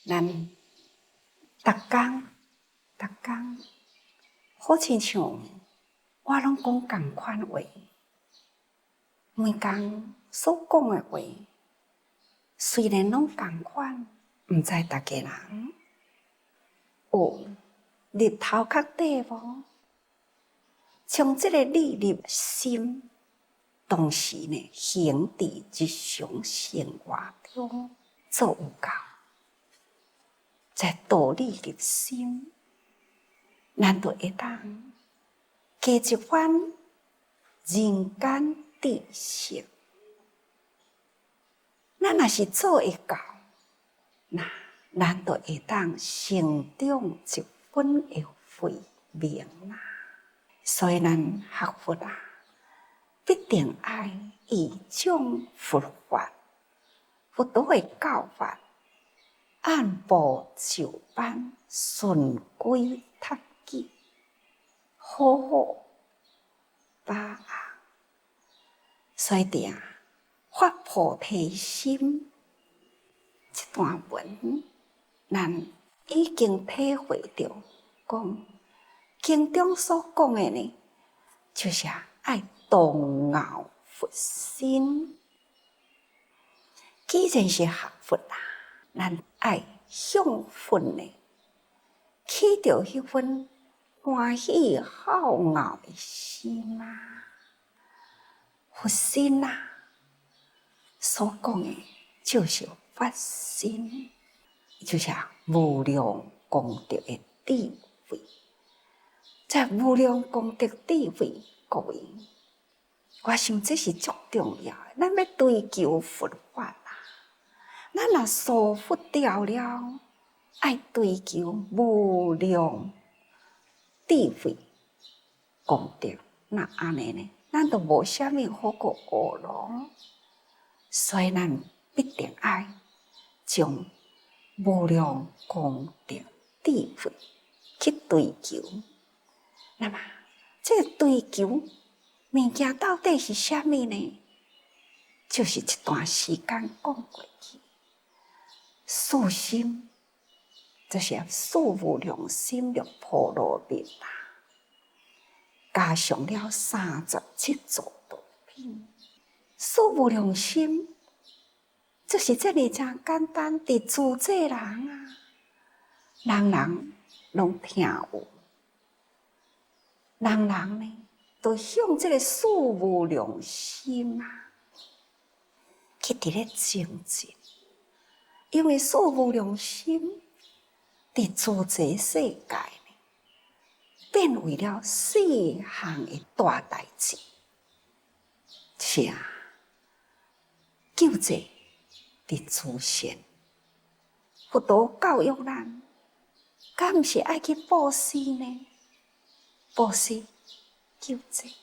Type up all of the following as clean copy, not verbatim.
咱逐工，好亲像我拢讲同款话，每工所讲的话，虽然拢同款，毋知大家人有入头壳底无？将这个理入心，同时呢，行伫日常生活中做有够。在道理入心，咱就会当加一番人间知识。咱若是做会到，那咱就会当成长一分的慧命啦。所以咱学佛啊，必定爱以种佛法、佛陀的教法，按部就班，循规蹈矩，好好把握。所以定发菩提心这段文，咱已经体会到，讲经中所讲的呢，就是爱动摇佛心。既然是学佛啦，咱爱向佛呢，起着迄份欢喜好傲的心啊，佛心啊，所讲的就是法心，就是无量功德的智慧。在无量功德智慧，各位，我想这是足重要的。咱要追求佛法啦，咱若疏忽掉了，爱追求无量智慧功德，那安尼呢？咱就无啥物好过学咯。所以咱必定爱将无量功德智慧去追求。那么，这个追求物件到底是啥物呢？就是一段时间讲过去，四心，就是四无量心力波罗蜜啦，加上了37座道品，四无量心，就是这么真简单的自在人啊，人人拢听有。人人呢，都向这个四无量心啊，去伫咧精进，因为四无量心伫自在世界呢，变为了细项的大代志，是啊，救济伫自身，佛陀教育咱，敢毋是爱去布施呢？布施、救济，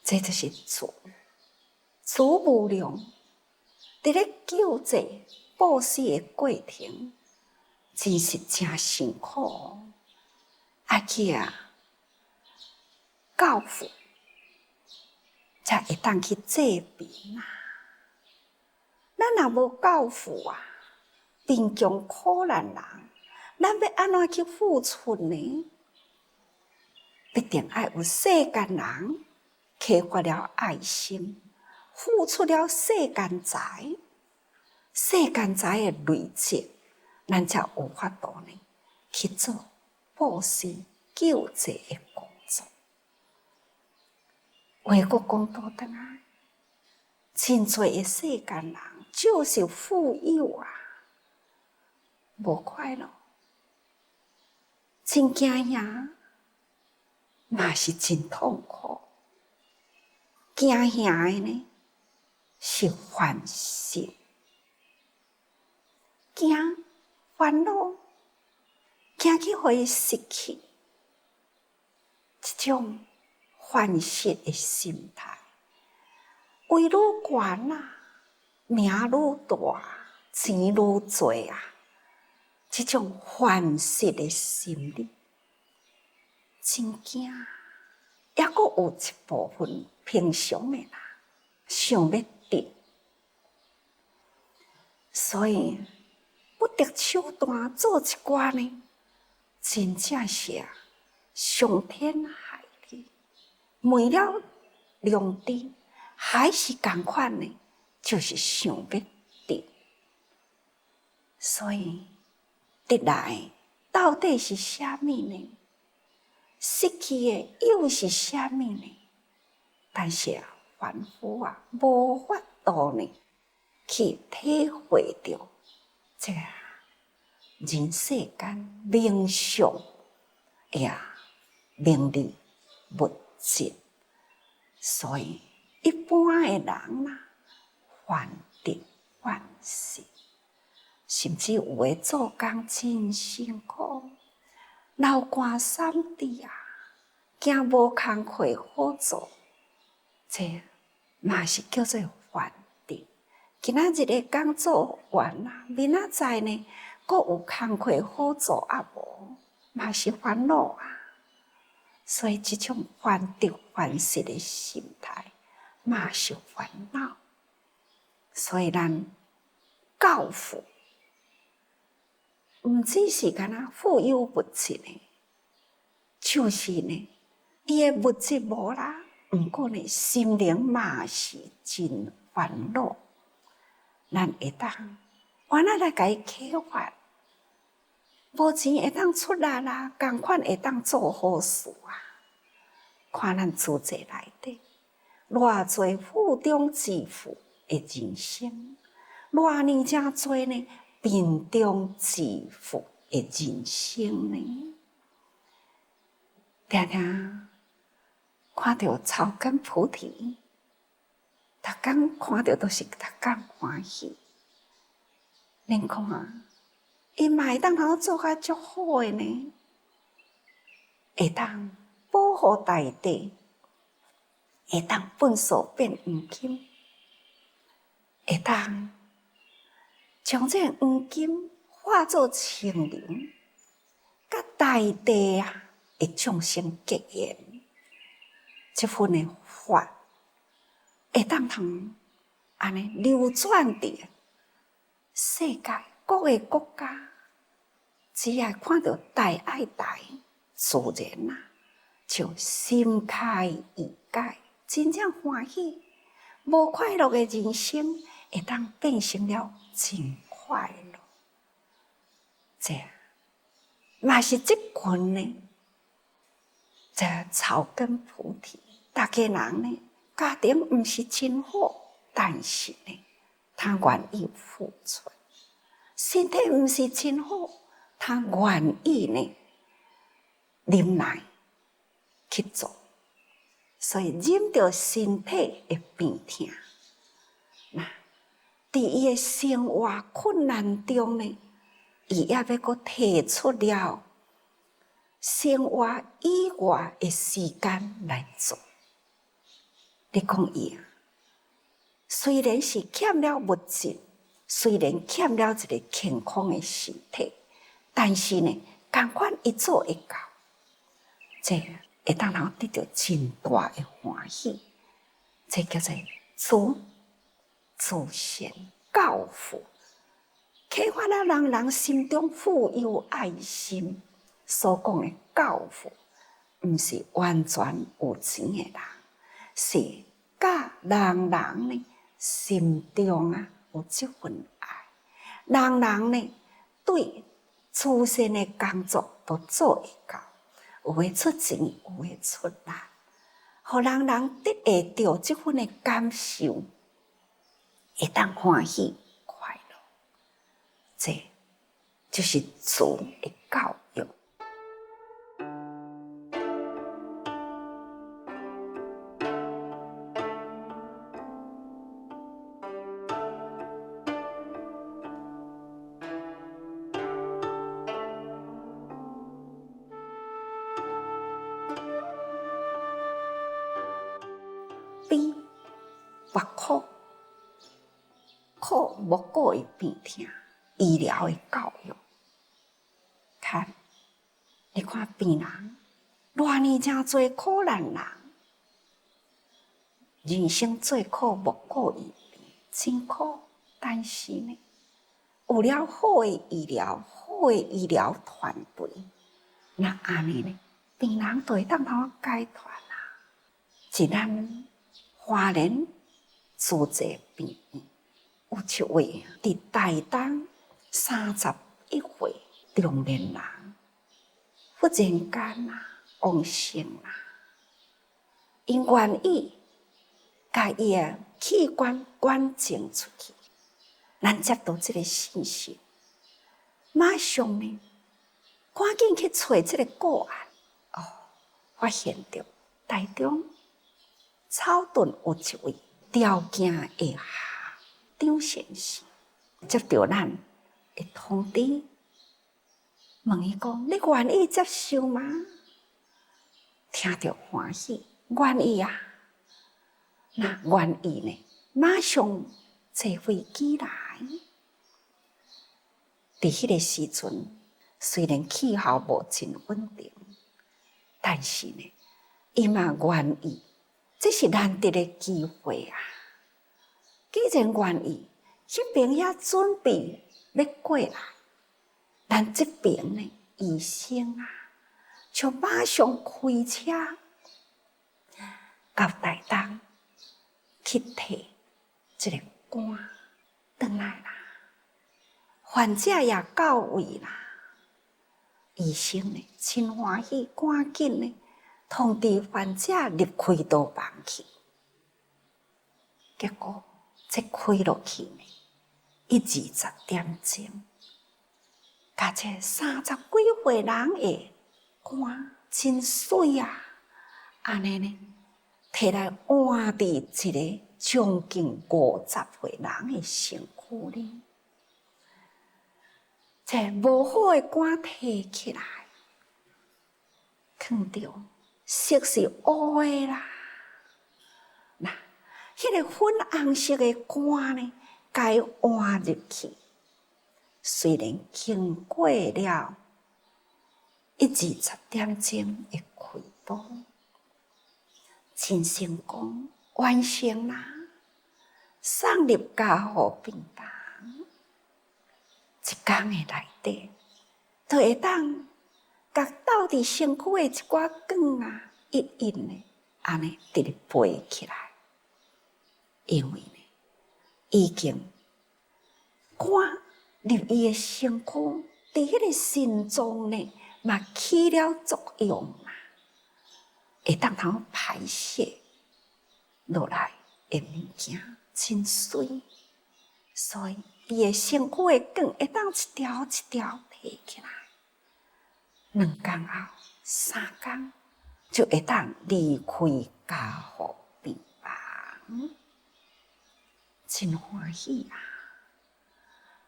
这就是慈无量。伫咧救济、布施的过程，真是真辛苦，爱去教父，才会当去济贫啊。咱若无教父啊，贫穷苦难人，咱要安怎去付出呢？必定爱有世间人开发了爱心，付出了世间财，世间财的累积，咱才有法度呢去做布施救济的工作。话佫讲倒转来，真侪的世间人就是富有啊，无快乐，真惊吓。嘛是真痛苦，惊吓的呢是烦心，惊烦恼，惊去互伊失去，这种烦失的心态，位愈悬啊，名愈大，钱愈多啊，这种烦失的心理。真惊，抑佫有一部分平常的人想要得，所以不得手段做一寡呢，真正是伤天害理，昧了良知，还是同款呢，就是想要得。所以得来到底是啥物呢？失去的又是啥物呢？但是凡夫无法度呢，去体会到这个人世间名相名利物质，所以一般的人患得患失，甚至有的做工真辛苦，流汗澹滴惊无工课好做，这嘛是叫做患得。今仔日的工作完明仔载呢，阁有工课好做无，嘛是烦恼所以这种患得患失的心态，嘛是烦恼。所以咱教父，毋只是干富有物质呢，就是呢，伊的物质无啦，毋过呢，心灵嘛是真烦恼。咱会当原来来甲伊启发，无钱会当出力共款会当做好事看咱自者内底，偌侪富中致富的人生，偌呢正侪呢贫中致富的人生呢。常常看到草根菩提，逐工看到都是逐工欢喜。恁看，伊嘛会当通做甲足好的呢，会当保护大地，会当粪扫变黄金，会当将这黄金化作清流，甲大地会众生结缘。这份的法会当通安尼流转伫世界各个国家，只要看到大爱大自然就心开意解，真正欢喜。无快乐的人生会当变成了真快乐。这嘛是这群呢，这草根菩提，大家人呢，家庭毋是真好，但是呢，他愿意付出；身体毋是真好，他愿意呢，忍耐去做。所以忍着身体的病痛，伫伊的生活困难中呢，伊也要阁提出了生活以外的时间来做。你讲伊虽然是欠了物质，虽然欠了一个健康的身体，但是呢，同款伊做会到，这会当通得到真大的欢喜。这叫做自善教父，启发了人心中富有爱心。所讲的教父，毋是完全有钱的人，是甲人呢心中有这份爱，人呢对慈善的工作都做会到，有会出钱，有会出力，互人得会到这份的感受，会当欢喜快乐。这就是慈的教育。悲或苦，苦无过于病痛，医疗的教育。看，你看病人，偌呢真多苦难人，人生最苦无过于病，真苦。但是呢，有了好的医疗、好的医疗团队，那安尼呢，病人就会当通解脱啦。是咱华人自济病院有一位伫台东31岁中年人，忽然间往生啦。因愿意把伊的器官捐赠出去，咱接到这个信息，马上呢，赶紧去找这个个案。发现到台中草屯有一位条件会下张先生，接到咱的通知，问伊讲：你愿意接受吗？听着欢喜，愿意啊！那愿意呢，马上坐飞机来。伫迄个时阵，虽然气候无真稳定，但是呢，伊嘛愿意，这是难得的机会啊！既然愿意，迄边也准备要过来，咱这边呢，医生啊，就马上开车到台东去摕这个肝回来啦。患者也到位啦，医生呢真欢喜，赶紧呢通知患者入开刀房去。结果这开落去呢，20点钟，甲这30几岁人的肝真水啊！安尼呢，摕来换伫一个将近50岁人的身躯里。这无好的肝摕起来，看到色是乌的啦。那迄个粉红色的肝呢，该换入去。虽然经过了20点钟的开刀，真成功完成啦，送入加护病房。一天的内底，就会当甲倒伫身躯的一寡管啊，一一呢，安尼直直背起来。因为呢，已经肝入伊的身躯，伫迄个心脏呢，嘛起了作用啦，会当通排泄落来的物件，真水。所以伊的身躯的管会当一条一条提起来，2天后、3天就会当离开加护病房，真欢喜啊！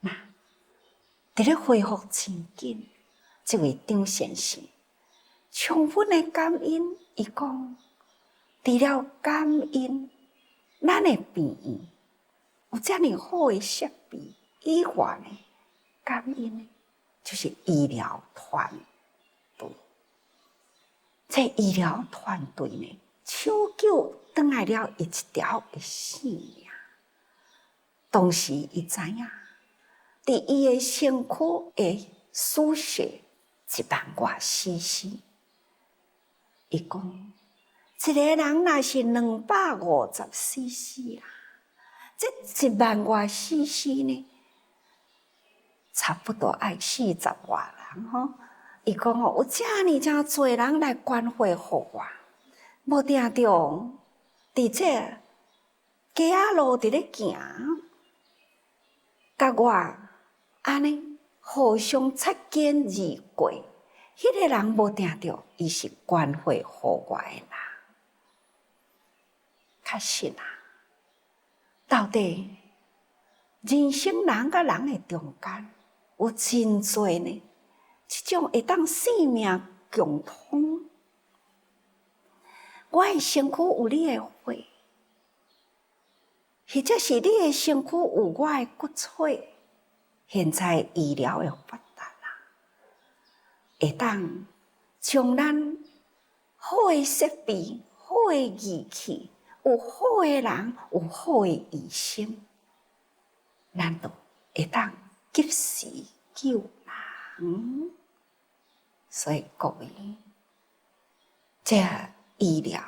那伫咧恢复真紧，这位张先生充分的感恩，伊讲除了感恩咱的病院有遮尔好的设备以外呢，感恩呢就是医疗团队。这医疗团队呢，抢救回来了伊一条的性命。当时伊知影，伫伊的身躯的输血1万多 cc。伊讲，一个人若是250 cc 啦。这1万多 cc 呢，差不多爱40外人吼。伊讲有遮尔真侪人来捐血互我，无定着伫这街仔路伫咧行，甲我安尼互相擦肩而过，迄个人无定着伊是捐血互我的人。确实啊。到底人生人甲人的中间有真侪呢，这种会当生命共通。我的身躯有你的血，或者是你的身躯有我的骨髓。现在医疗的发达啦，会当将咱好的设备、好的仪器。有好的人，有好的医生，咱就会当及时救人。所以各位，这医疗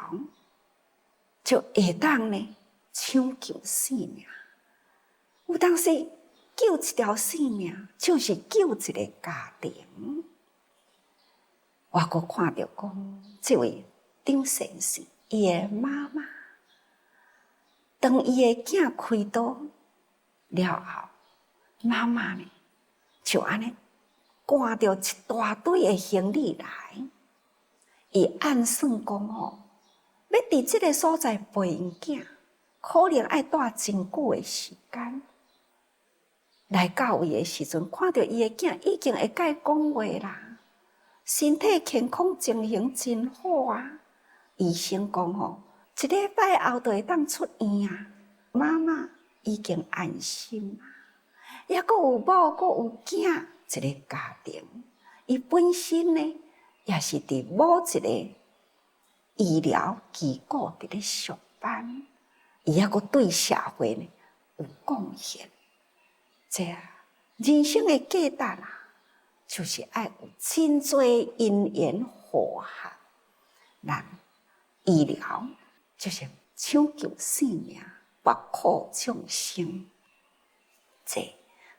就会当呢抢救性命。有当时救一条性命，就是救一个家庭。我阁看到讲，这位张先生，伊的妈妈，当伊的囝开刀了后，妈妈呢就安尼赶着一大堆的行李来，伊暗算讲吼，要伫这个所在陪因囝，可能要带真久的时间。来到位的时阵，看到伊的囝已经会甲伊讲话啦，身体健康，情形真好啊。医生讲吼，一礼拜后就会当出院啊。妈妈已经安心啊，也阁有某，阁有囝，一个家庭。伊本身呢，也是伫某一个医疗机构伫咧上班，伊也阁对社会呢有贡献。这人生的价值啊，就是要有真多因缘和合。咱医疗就是抢救性命，保护众生。这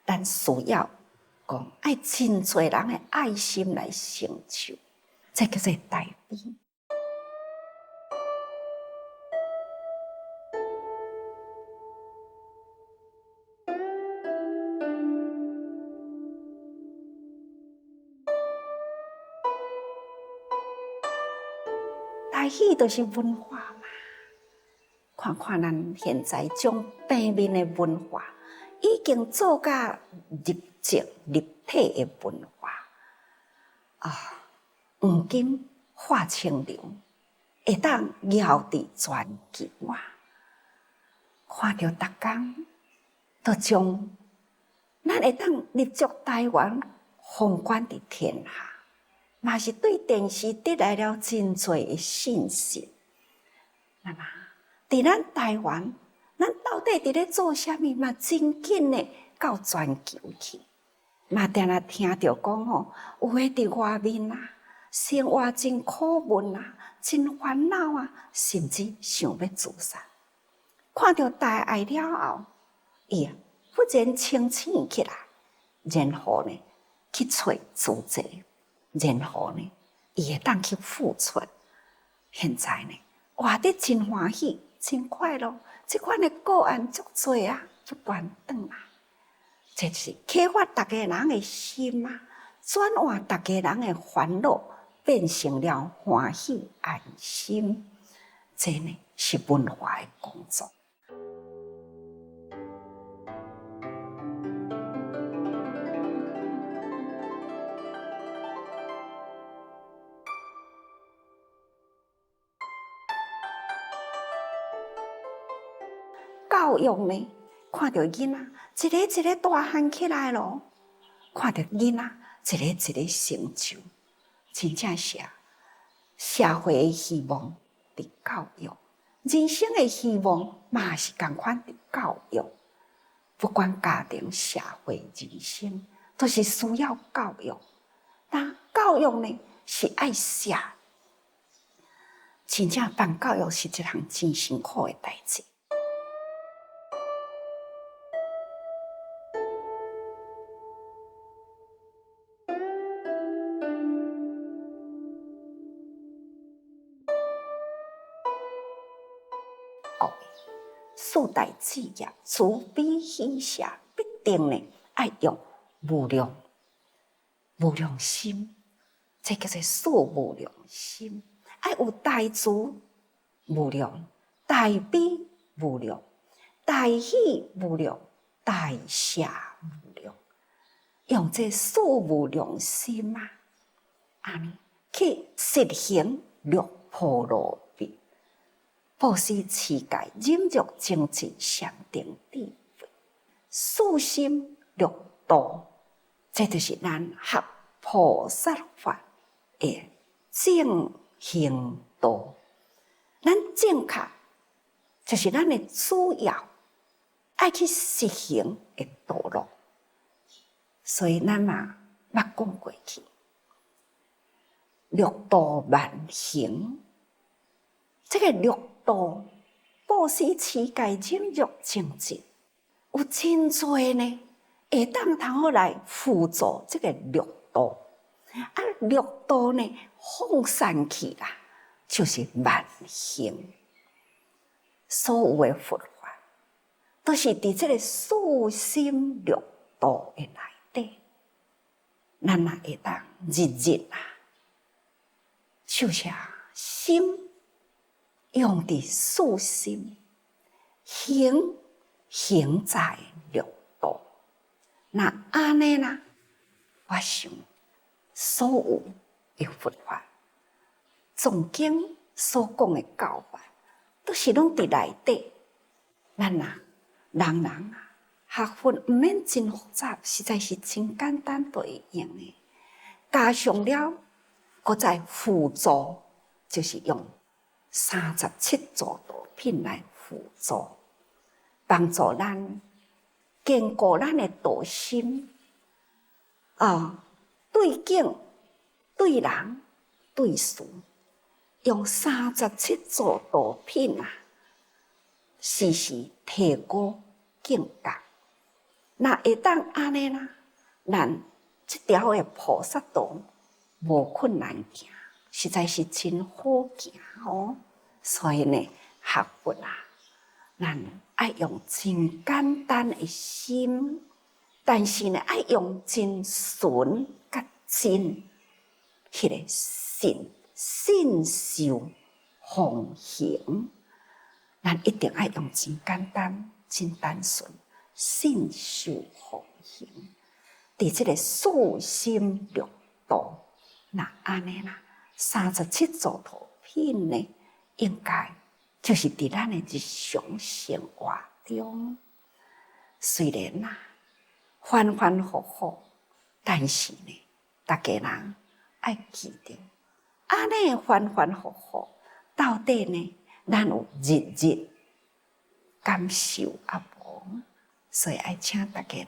咱需要讲爱真多人的爱心来成就，这叫做大悲。大喜就是文化嘛，看看咱现在将平面的文化已经做甲入籍立体的文化啊，黄金化清流，会当遥伫全球啊！看到逐工都将咱会当立足台湾，宏观伫天下。嘛是对电视得来了真多的信息。那么，伫咱台湾，咱到底伫咧做啥物？嘛真紧的到全球去。嘛定定听到讲吼，有诶伫外面啊，生活真苦闷啊，真烦恼啊，甚至想要自杀。看到大爱了后，伊忽然清醒起来，然后呢，去找自济。然后呢，伊会当去付出。现在呢，活得真欢喜，真快乐。这款的个案足多啊，不断转来，这就是启发大家人的心啊，转换大家人的烦恼，变成了欢喜安心。这呢是文化的工作。教育呢，看到囡仔一个一个大汉起来咯，看到囡仔一个一个成就，真正是社会的希望伫教育，人生的希望嘛是同款伫教育。不管家庭、社会、人生，都是需要教育。但教育呢，是爱写，真正办教育是一项真辛苦的代志。四大志业，慈悲喜舍，必定呢爱用无量心，这叫做四无量心。爱有大慈无量，大悲无量，大喜无量，大舍无量，用这四无量心啊，安尼去实行六波罗蜜。布施、持戒、忍辱、精进、禅定、智慧，四心六度，这就是咱学菩萨法的正行道。咱正确就是咱的主要爱去实行的道路。所以咱嘛捌讲过去，六度万行，这个六度布施、持戒、忍辱、精进，有真多呢，会当通好来辅助这个六度。啊，六度呢放散去啦，就是万行。所有的佛法，都是伫这个四心六度的内底，咱也会当日日啊，就像心用伫四心，行在六度。那安尼啦，我想所有的佛法，总经所讲的教法，都是拢伫内底。咱啊，人啊，学佛毋免真复杂，实在是真简单就会用的。加上了，搁再辅助，就是用37助道品来辅助，帮助咱坚固咱的道心。对境、对人、对事，用37助道品啊，时时提高境界。那会当安尼啦，咱这条的菩萨道无困难行，实在是真好行哦。所以呢，学佛啊，咱爱用真简单的心，但是呢，爱用真纯甲真迄个信受奉行。咱一定爱用真简单、真单纯，信受奉行。伫这个四心六度，那安尼啦，37助道品呢，应该就是伫咱的日常生活中，虽然啦反反复复，但是呢，大家人爱记得，安尼反反复复，到底呢？咱有日日感受啊无，所以爱请大家人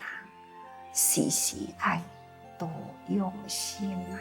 时时爱多用心啊。